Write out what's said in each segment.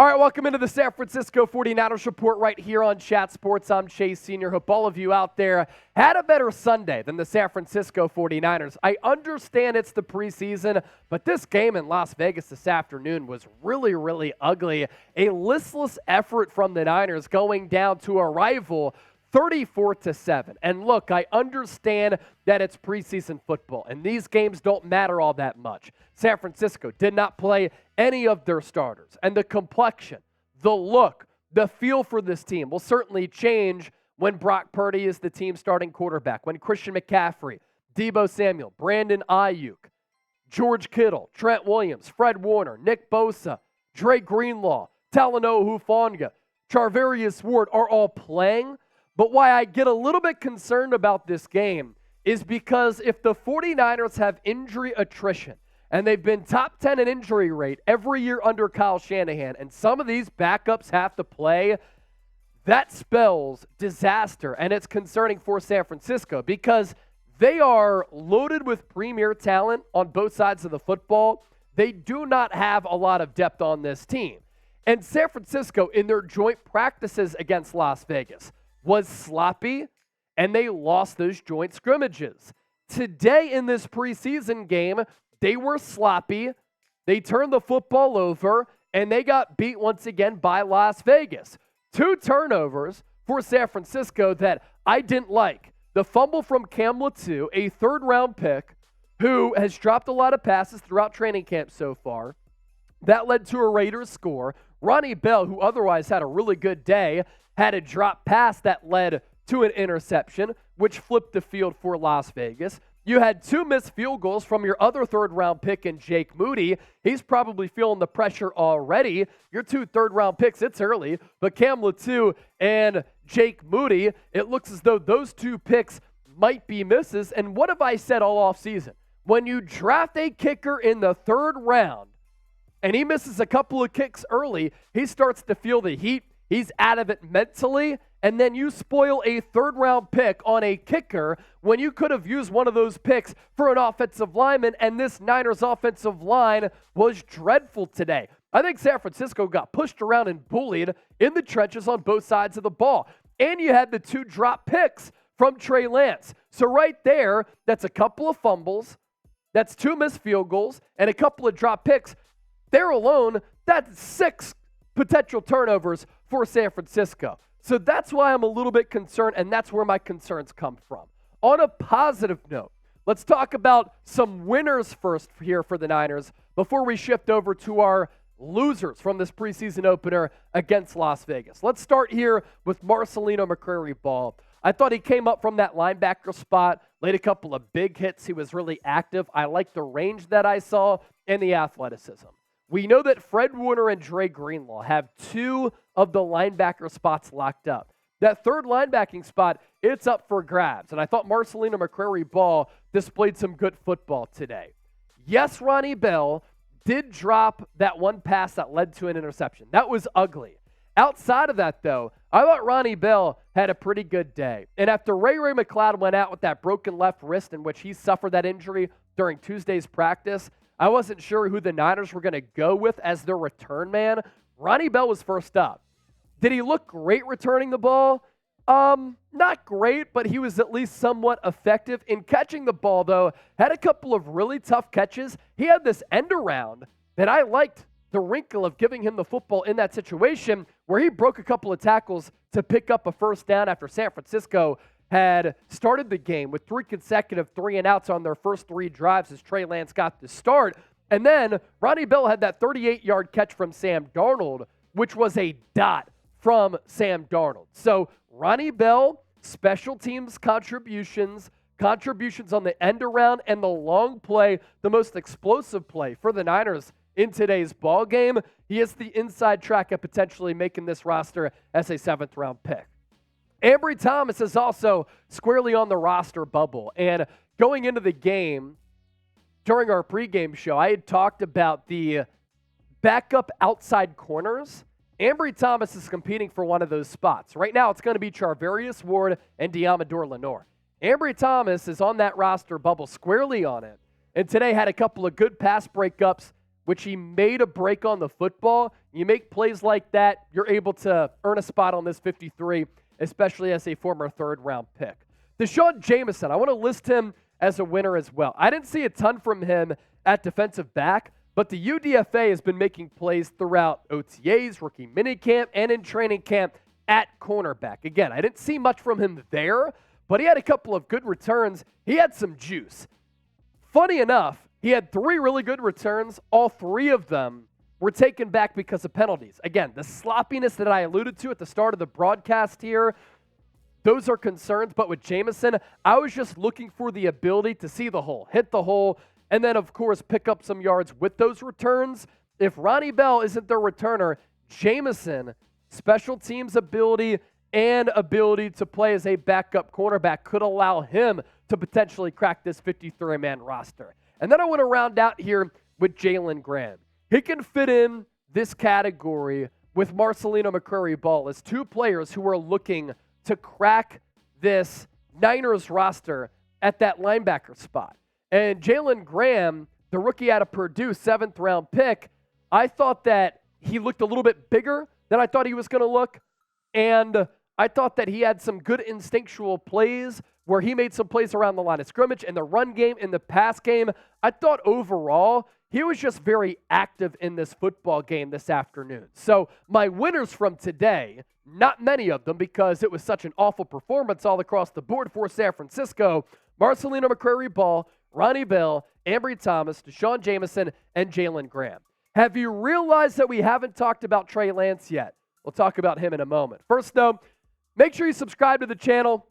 All right, welcome into the San Francisco 49ers Report right here on Chat Sports. I'm Chase Sr. Hope all of you out there had a better Sunday than the San Francisco 49ers. I understand it's the preseason, but this game in Las Vegas this afternoon was really, really ugly. A listless effort from the Niners going down to a rival 34-7. And look, I understand that it's preseason football, and these games don't matter all that much. San Francisco did not play any of their starters, and the complexion, the look, the feel for this team will certainly change when Brock Purdy is the team's starting quarterback, when Christian McCaffrey, Deebo Samuel, Brandon Ayuk, George Kittle, Trent Williams, Fred Warner, Nick Bosa, Dre Greenlaw, Talanoa Hufanga, Charvarius Ward are all playing. But why I get a little bit concerned about this game is because if the 49ers have injury attrition, and they've been top 10 in injury rate every year under Kyle Shanahan, and some of these backups have to play, that spells disaster. And it's concerning for San Francisco because they are loaded with premier talent on both sides of the football. They do not have a lot of depth on this team. And San Francisco, in their joint practices against Las Vegas, was sloppy, and they lost those joint scrimmages. Today in this preseason game, they were sloppy, they turned the football over, and they got beat once again by Las Vegas. 2 turnovers for San Francisco that I didn't like. The fumble from Cam Latu, a third-round pick, who has dropped a lot of passes throughout training camp so far. That led to a Raiders score. Ronnie Bell, who otherwise had a really good day, had a drop pass that led to an interception, which flipped the field for Las Vegas. You had 2 missed field goals from your other third-round pick in Jake Moody. He's probably feeling the pressure already. Your 2 third-round picks, it's early, but Cam Latu and Jake Moody, it looks as though those 2 picks might be misses. And what have I said all offseason? When you draft a kicker in the 3rd round and he misses a couple of kicks early, he starts to feel the heat. He's out of it mentally, and then you spoil a 3rd-round pick on a kicker when you could have used one of those picks for an offensive lineman, and this Niners offensive line was dreadful today. I think San Francisco got pushed around and bullied in the trenches on both sides of the ball, and you had the 2 drop picks from Trey Lance. So right there, that's a couple of fumbles, that's 2 missed field goals, and a couple of drop picks. There alone, that's 6 potential turnovers for San Francisco. So that's why I'm a little bit concerned, and that's where my concerns come from. On a positive note, let's talk about some winners first here for the Niners before we shift over to our losers from this preseason opener against Las Vegas. Let's start here with Marcelino McCrary-Ball. I thought he came up from that linebacker spot, laid a couple of big hits. He was really active. I liked the range that I saw and the athleticism. We know that Fred Warner and Dre Greenlaw have 2 of the linebacker spots locked up. That 3rd linebacking spot, it's up for grabs. And I thought Marcelino McCrary-Ball displayed some good football today. Yes, Ronnie Bell did drop that one pass that led to an interception. That was ugly. Outside of that, though, I thought Ronnie Bell had a pretty good day. And after Ray McCloud went out with that broken left wrist in which he suffered that injury during Tuesday's practice, I wasn't sure who the Niners were going to go with as their return man. Ronnie Bell was first up. Did he look great returning the ball? Not great, but he was at least somewhat effective in catching the ball, though. Had a couple of really tough catches. He had this end around that I liked the wrinkle of giving him the football in that situation where he broke a couple of tackles to pick up a first down after San Francisco had started the game with 3 consecutive 3-and-outs on their first 3 drives as Trey Lance got the start. And then Ronnie Bell had that 38-yard catch from Sam Darnold, which was a dot from Sam Darnold. So Ronnie Bell, special teams contributions on the end around and the long play, the most explosive play for the Niners in today's ball game. He is the inside track at potentially making this roster as a 7th-round pick. Ambry Thomas is also squarely on the roster bubble. And going into the game, during our pregame show, I had talked about the backup outside corners. Ambry Thomas is competing for one of those spots. Right now, it's going to be Charvarius Ward and Deommodore Lenoir. Ambry Thomas is on that roster bubble, squarely on it. And today had a couple of good pass breakups which he made a break on the football. You make plays like that, you're able to earn a spot on this 53, especially as a former third-round pick. Deshaun Jamison, I want to list him as a winner as well. I didn't see a ton from him at defensive back, but the UDFA has been making plays throughout OTAs, rookie minicamp, and in training camp at cornerback. Again, I didn't see much from him there, but he had a couple of good returns. He had some juice. Funny enough, he had 3 really good returns. All 3 of them were taken back because of penalties. Again, the sloppiness that I alluded to at the start of the broadcast here, those are concerns. But with Jamison, I was just looking for the ability to see the hole, hit the hole, and then, of course, pick up some yards with those returns. If Ronnie Bell isn't their returner, Jamison, special teams ability and ability to play as a backup cornerback could allow him to potentially crack this 53-man roster. And then I want to round out here with Jalen Graham. He can fit in this category with Marcelino McCrary-Ball as 2 players who are looking to crack this Niners roster at that linebacker spot. And Jalen Graham, the rookie out of Purdue, 7th-round pick, I thought that he looked a little bit bigger than I thought he was going to look. And I thought that he had some good instinctual plays where he made some plays around the line of scrimmage in the run game, in the pass game. I thought overall he was just very active in this football game this afternoon. So my winners from today, not many of them because it was such an awful performance all across the board for San Francisco, Marcelino McCrary-Ball, Ronnie Bell, Ambry Thomas, Deshaun Jamison, and Jalen Graham. Have you realized that we haven't talked about Trey Lance yet? We'll talk about him in a moment. First, though, make sure you subscribe to the channel.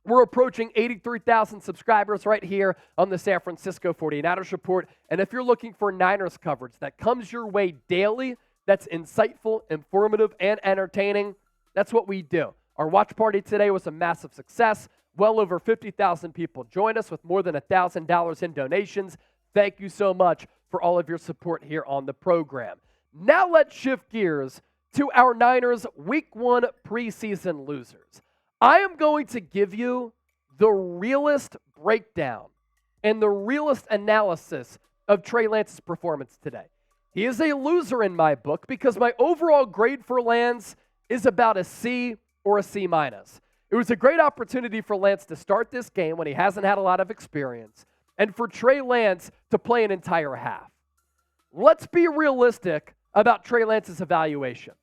We're approaching 83,000 subscribers right here on the San Francisco 49ers Report. And if you're looking for Niners coverage that comes your way daily, that's insightful, informative, and entertaining, that's what we do. Our watch party today was a massive success. Well over 50,000 people joined us with more than $1,000 in donations. Thank you so much for all of your support here on the program. Now let's shift gears to our Niners Week 1 preseason losers. I am going to give you the realest breakdown and the realest analysis of Trey Lance's performance today. He is a loser in my book because my overall grade for Lance is about a C or a C-. It was a great opportunity for Lance to start this game when he hasn't had a lot of experience and for Trey Lance to play an entire half. Let's be realistic about Trey Lance's evaluation.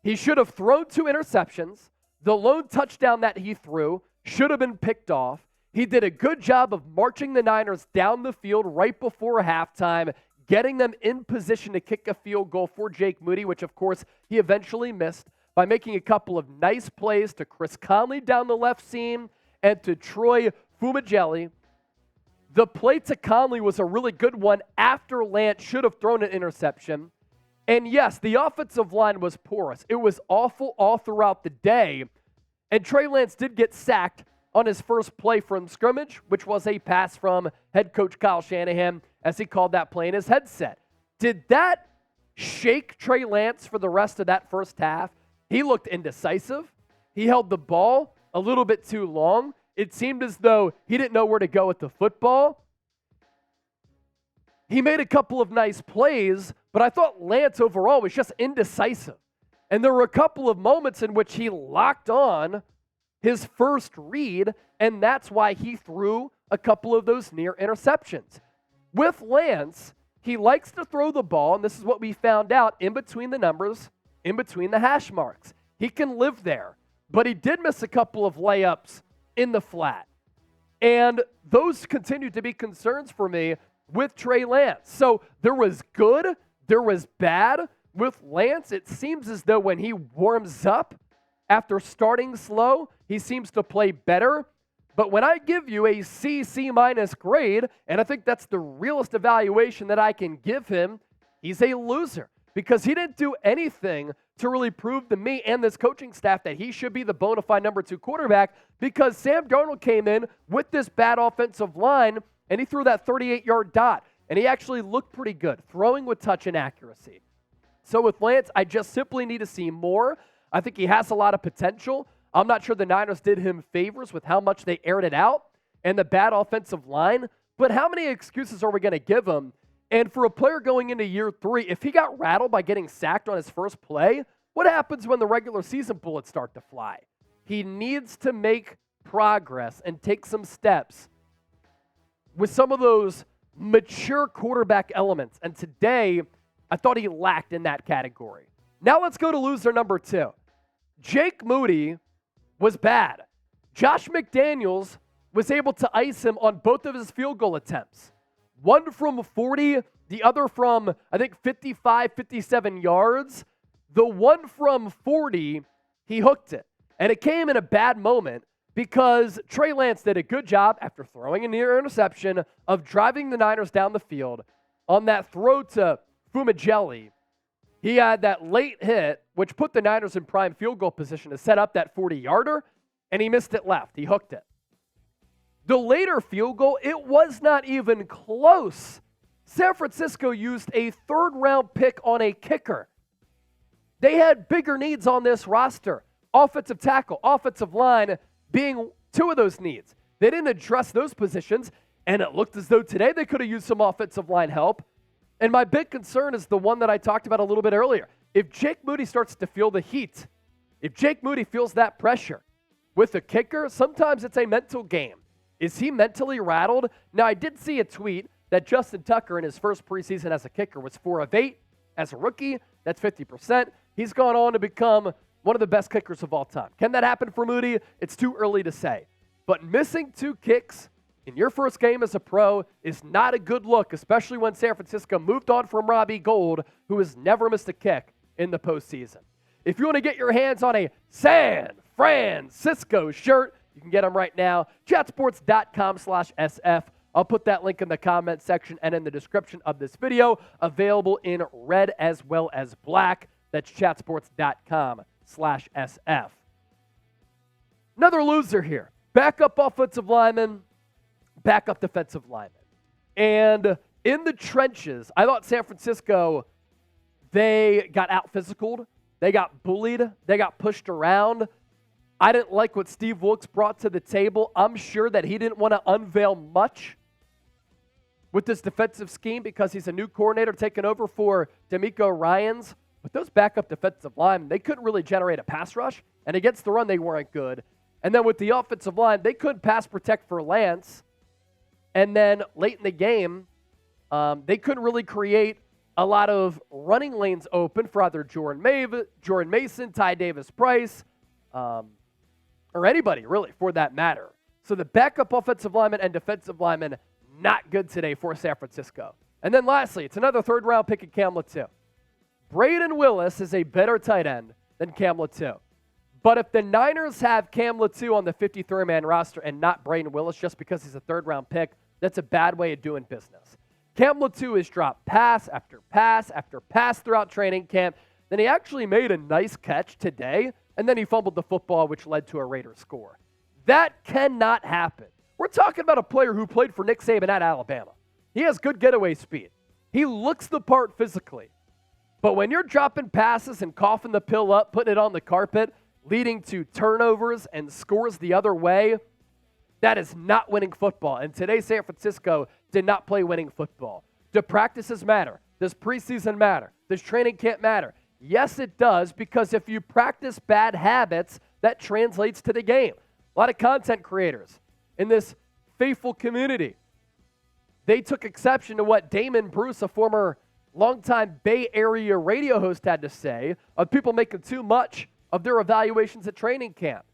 He should have thrown 2 interceptions. The lone touchdown that he threw should have been picked off. He did a good job of marching the Niners down the field right before halftime, getting them in position to kick a field goal for Jake Moody, which, of course, he eventually missed by making a couple of nice plays to Chris Conley down the left seam and to Troy Fumagalli. The play to Conley was a really good one after Lance should have thrown an interception. And yes, the offensive line was porous. It was awful all throughout the day. And Trey Lance did get sacked on his first play from scrimmage, which was a pass from head coach Kyle Shanahan as he called that play in his headset. Did that shake Trey Lance for the rest of that first half? He looked indecisive. He held the ball a little bit too long. It seemed as though he didn't know where to go with the football. He made a couple of nice plays, but I thought Lance overall was just indecisive. And there were a couple of moments in which he locked on his first read, and that's why he threw a couple of those near interceptions. With Lance, he likes to throw the ball, and this is what we found out in between the numbers, in between the hash marks. He can live there, but he did miss a couple of layups in the flat. And those continue to be concerns for me with Trey Lance. So there was good, there was bad. With Lance, it seems as though when he warms up after starting slow, he seems to play better. But when I give you a C, C- grade, and I think that's the realest evaluation that I can give him, he's a loser because he didn't do anything to really prove to me and this coaching staff that he should be the bona fide number 2 quarterback because Sam Darnold came in with this bad offensive line and he threw that 38-yard dot. And he actually looked pretty good, throwing with touch and accuracy. So with Lance, I just simply need to see more. I think he has a lot of potential. I'm not sure the Niners did him favors with how much they aired it out and the bad offensive line. But how many excuses are we going to give him And for a player going into year 3, if he got rattled by getting sacked on his first play, what happens when the regular season bullets start to fly? He needs to make progress and take some steps with some of those mature quarterback elements. And today, I thought he lacked in that category. Now let's go to loser number 2. Jake Moody was bad. Josh McDaniels was able to ice him on both of his field goal attempts. One from 40, the other from, I think, 55, 57 yards. The one from 40, he hooked it. And it came in a bad moment because Trey Lance did a good job after throwing a near interception of driving the Niners down the field. On that throw to Fumajelli, he had that late hit, which put the Niners in prime field goal position to set up that 40-yarder, and he missed it left. He hooked it. The later field goal, it was not even close. San Francisco used a third-round pick on a kicker. They had bigger needs on this roster. Offensive tackle, offensive line being 2 of those needs. They didn't address those positions, and it looked as though today they could have used some offensive line help. And my big concern is the one that I talked about a little bit earlier. If Jake Moody starts to feel the heat, if Jake Moody feels that pressure with a kicker, sometimes it's a mental game. Is he mentally rattled? Now, I did see a tweet that Justin Tucker in his first preseason as a kicker was 4 of 8 as a rookie. That's 50%. He's gone on to become one of the best kickers of all time. Can that happen for Moody? It's too early to say. But missing 2 kicks in your first game as a pro is not a good look, especially when San Francisco moved on from Robbie Gould, who has never missed a kick in the postseason. If you want to get your hands on a San Francisco shirt, you can get them right now, chatsports.com/SF. I'll put that link in the comment section and in the description of this video. Available in red as well as black. That's chatsports.com/SF. Another loser here. Backup offensive lineman, backup defensive lineman. And in the trenches, I thought San Francisco, they got out-physicaled. They got bullied. They got pushed around. I didn't like what Steve Wilkes brought to the table. I'm sure that he didn't want to unveil much with this defensive scheme because he's a new coordinator taking over for D'Amico Ryans. But those backup defensive linemen, they couldn't really generate a pass rush. And against the run, they weren't good. And then with the offensive line, they couldn't pass protect for Lance. And then late in the game, they couldn't really create a lot of running lanes open for either Jordan Mason, Ty Davis-Price, or anybody, really, for that matter. So the backup offensive lineman and defensive lineman, not good today for San Francisco. And then lastly, it's another third-round pick at Cam Latu. Braden Willis is a better tight end than Cam Latu. But if the Niners have Cam Latu on the 53-man roster and not Braden Willis just because he's a third-round pick, that's a bad way of doing business. Cam Latu has dropped pass after pass after pass throughout training camp. Then he actually made a nice catch today, and then he fumbled the football, which led to a Raiders score. That cannot happen. We're talking about a player who played for Nick Saban at Alabama. He has good getaway speed. He looks the part physically. But when you're dropping passes and coughing the pill up, putting it on the carpet, leading to turnovers and scores the other way, that is not winning football. And today, San Francisco did not play winning football. Do practices matter? Does preseason matter? Does training camp matter? Yes, it does, because if you practice bad habits, that translates to the game. A lot of content creators in this faithful community, they took exception to what Damon Bruce, a former longtime Bay Area radio host, had to say of people making too much of their evaluations at training camp.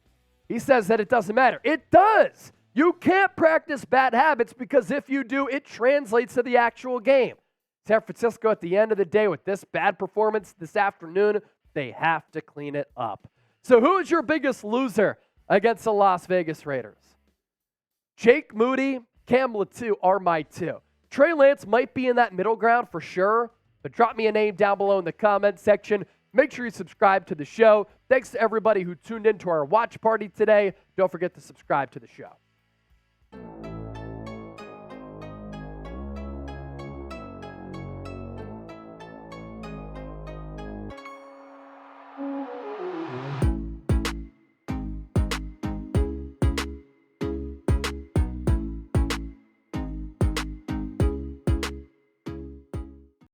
He says that it doesn't matter. It does. You can't practice bad habits because if you do, it translates to the actual game. San Francisco, at the end of the day, with this bad performance this afternoon, they have to clean it up. So who is your biggest loser against the Las Vegas Raiders? Jake Moody, Cam Latu are my 2. Trey Lance might be in that middle ground for sure, but drop me a name down below in the comment section. Make sure you subscribe to the show. Thanks to everybody who tuned into our watch party today. Don't forget to subscribe to the show.